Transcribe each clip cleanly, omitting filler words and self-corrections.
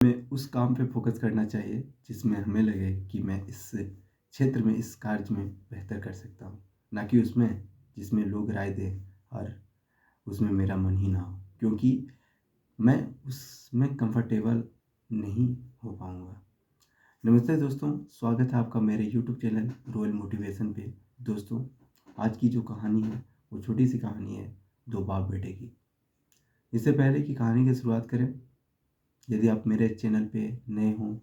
हमें उस काम पे फ़ोकस करना चाहिए जिसमें हमें लगे कि मैं इस क्षेत्र में, इस कार्य में बेहतर कर सकता हूँ। ना कि उसमें जिसमें लोग राय दें और उसमें मेरा मन ही ना हो, क्योंकि मैं उसमें कंफर्टेबल नहीं हो पाऊँगा। नमस्ते दोस्तों, स्वागत है आपका मेरे यूट्यूब चैनल रॉयल मोटिवेशन पे। दोस्तों, आज की जो कहानी है वो छोटी सी कहानी है, दो बाप बेटे की। इससे पहले कि कहानी की शुरुआत करें, यदि आप मेरे चैनल पे नए हों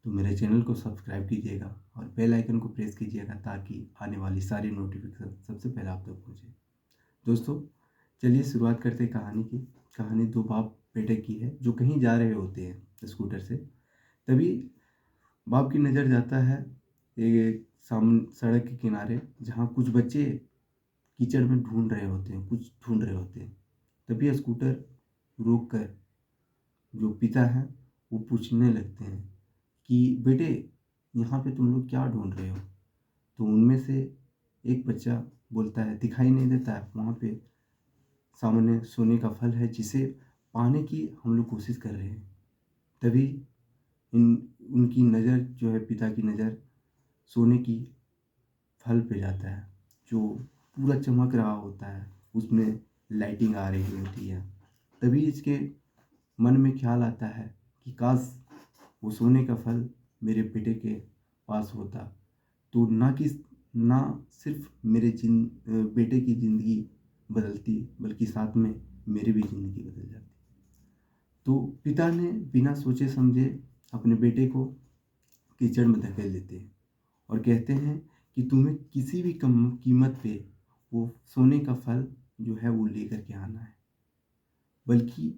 तो मेरे चैनल को सब्सक्राइब कीजिएगा और बेल आइकन को प्रेस कीजिएगा ताकि आने वाली सारी नोटिफिकेशन सबसे पहले आप तक पहुँचे। दोस्तों, चलिए शुरुआत करते हैं कहानी की। कहानी दो बाप बेटे की है जो कहीं जा रहे होते हैं स्कूटर से। तभी बाप की नज़र जाता है एक सामने सड़क के किनारे, जहाँ कुछ बच्चे कीचड़ में ढूंढ रहे होते हैं, कुछ ढूंढ रहे होते हैं। तभी स्कूटर रोक कर जो पिता हैं वो पूछने लगते हैं कि बेटे, यहाँ पे तुम लोग क्या ढूंढ रहे हो? तो उनमें से एक बच्चा बोलता है, दिखाई नहीं देता है, वहाँ पे सामने सोने का फल है जिसे पाने की हम लोग कोशिश कर रहे हैं। तभी इन उनकी नज़र जो है, पिता की नज़र सोने की फल पे जाता है जो पूरा चमक रहा होता है, उसमें लाइटिंग आ रही होती है। तभी इसके मन में ख्याल आता है कि काश वो सोने का फल मेरे बेटे के पास होता, तो ना सिर्फ बेटे की ज़िंदगी बदलती, बल्कि साथ में मेरी भी ज़िंदगी बदल जाती। तो पिता ने बिना सोचे समझे अपने बेटे को कीचड़ में धकेल देते हैं और कहते हैं कि तुम्हें किसी भी कम कीमत पे वो सोने का फल जो है वो लेकर के आना है। बल्कि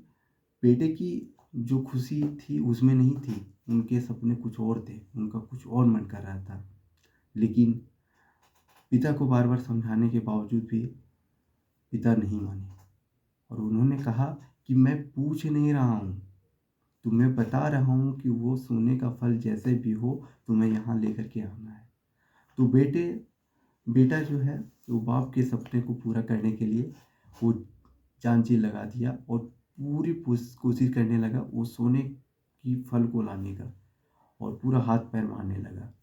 बेटे की जो खुशी थी उसमें नहीं थी, उनके सपने कुछ और थे, उनका कुछ और मन कर रहा था। लेकिन पिता को बार बार समझाने के बावजूद भी पिता नहीं माने और उन्होंने कहा कि मैं पूछ नहीं रहा हूँ, तुम्हें बता रहा हूँ कि वो सोने का फल जैसे भी हो तुम्हें यहाँ लेकर के आना है। तो बेटा जो है वो बाप के सपने को पूरा करने के लिए वो जान जी लगा दिया और पूरी कोशिश करने लगा वो सोने की फल को लाने का, और पूरा हाथ पैर मारने लगा।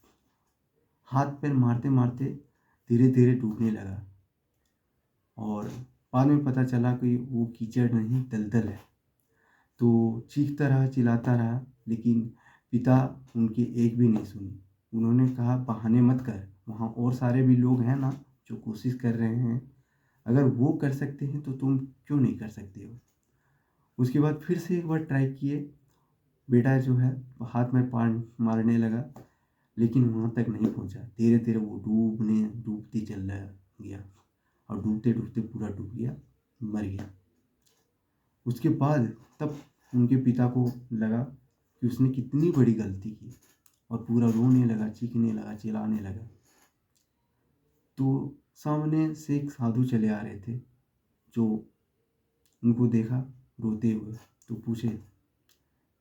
हाथ पैर मारते मारते धीरे धीरे डूबने लगा और बाद में पता चला कि वो कीचड़ नहीं, दलदल है। तो चीखता रहा, चिल्लाता रहा, लेकिन पिता उनकी एक भी नहीं सुनी। उन्होंने कहा, बहाने मत कर, वहाँ और सारे भी लोग हैं ना जो कोशिश कर रहे हैं। अगर वो कर सकते हैं तो तुम क्यों नहीं कर सकते हो? उसके बाद फिर से एक बार ट्राई किए। बेटा जो है हाथ में पान मारने लगा, लेकिन वहाँ तक नहीं पहुँचा। धीरे धीरे वो डूबती चल रहा गया और डूबते डूबते पूरा डूब गया, मर गया। उसके बाद तब उनके पिता को लगा कि उसने कितनी बड़ी गलती की और पूरा रोने लगा, चीखने लगा, चिल्लाने लगा। तो सामने से एक साधु चले आ रहे थे जो उनको देखा रोते हुए, तो पूछे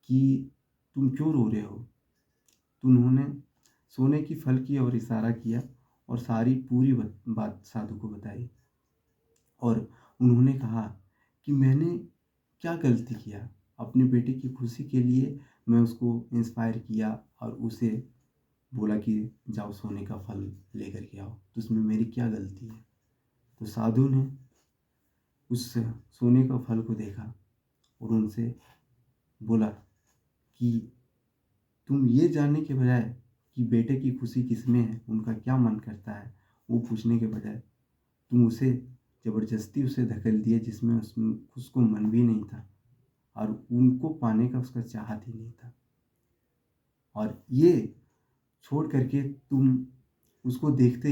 कि तुम क्यों रो रहे हो? तो उन्होंने सोने की फल की ओर इशारा किया और सारी पूरी बात साधु को बताई। और उन्होंने कहा कि मैंने क्या गलती किया? अपने बेटे की खुशी के लिए मैं उसको इंस्पायर किया और उसे बोला कि जाओ सोने का फल लेकर के आओ, तो उसमें मेरी क्या गलती है? तो साधु ने उस सोने का फल को देखा और उनसे बोला कि तुम ये जानने के बजाय कि बेटे की खुशी किसमें है, उनका क्या मन करता है, वो पूछने के बजाय तुम उसे ज़बरदस्ती उसे धकेल दिए जिसमें उसको मन भी नहीं था और उनको पाने का उसका चाहत ही नहीं था। और ये छोड़ करके तुम उसको देखते,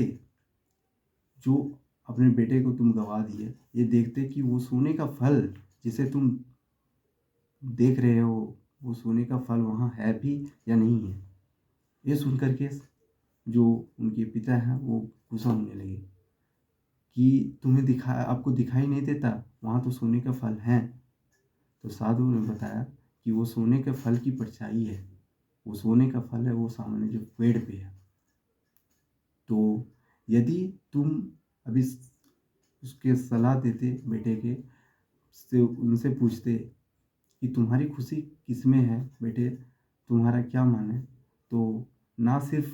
जो अपने बेटे को तुम गवा दिए, ये देखते कि वो सोने का फल जिसे तुम देख रहे हो, वो सोने का फल वहाँ है भी या नहीं है। ये सुन करके जो उनके पिता हैं वो गुस्सा होने लगे कि आपको दिखाई नहीं देता, वहाँ तो सोने का फल है। तो साधु ने बताया कि वो सोने के फल की परछाई है, वो सोने का फल है, वो सामने जो पेड़ पे है। तो यदि तुम अभी उसके सलाह देते बेटे के, से उनसे पूछते कि तुम्हारी खुशी किस में है बेटे, तुम्हारा क्या मन है। तो ना सिर्फ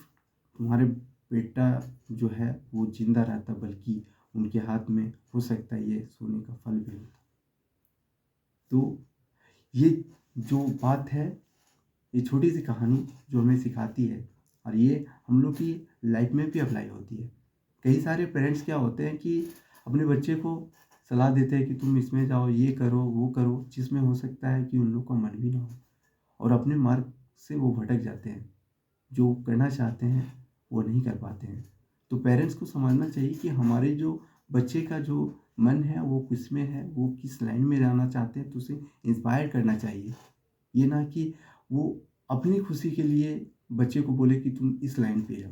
तुम्हारे बेटा जो है वो जिंदा रहता, बल्कि उनके हाथ में हो सकता है ये सोने का फल भी होता। तो ये जो बात है, ये छोटी सी कहानी जो हमें सिखाती है, और ये हम लोग की लाइफ में भी अप्लाई होती है। कई सारे पेरेंट्स क्या होते हैं कि अपने बच्चे को सलाह देते हैं कि तुम इसमें जाओ, ये करो वो करो, जिसमें हो सकता है कि उन लोग का मन भी ना हो और अपने मार्ग से वो भटक जाते हैं, जो करना चाहते हैं वो नहीं कर पाते हैं। तो पेरेंट्स को समझना चाहिए कि हमारे जो बच्चे का जो मन है वो किस में है, वो किस लाइन में जाना चाहते हैं, तो उसे इंस्पायर करना चाहिए। ये ना कि वो अपनी खुशी के लिए बच्चे को बोले कि तुम इस लाइन पे जाओ,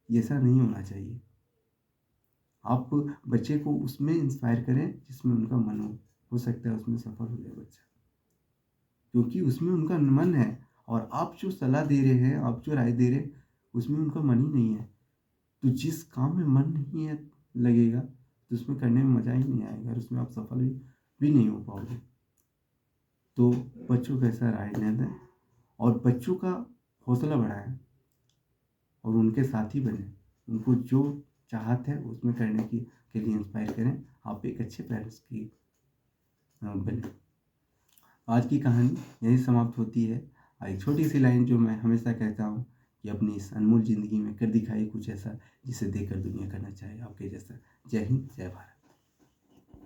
ये ऐसा नहीं होना चाहिए। आप बच्चे को उसमें इंस्पायर करें जिसमें उनका मन हो सकता है उसमें सफल हो जाए बच्चा, क्योंकि उसमें उनका मन है। और आप जो सलाह दे रहे हैं, आप जो राय दे रहे हैं, उसमें उनका मन ही नहीं है। तो जिस काम में मन नहीं है लगेगा, तो उसमें करने में मज़ा ही नहीं आएगा और उसमें आप सफल भी नहीं हो पाओगे। तो बच्चों को ऐसा राय न दें और बच्चों का हौसला बढ़ाएं और उनके साथी बने, उनको जो चाहत है उसमें करने की के लिए इंस्पायर करें। आप एक अच्छे पेरेंट्स की बने। आज की कहानी यही समाप्त होती है। एक छोटी सी लाइन जो मैं हमेशा कहता हूँ कि अपनी इस अनमोल ज़िंदगी में कर दिखाइए कुछ ऐसा जिसे देखकर दुनिया करना चाहे आपके जैसा। जय हिंद, जय भारत।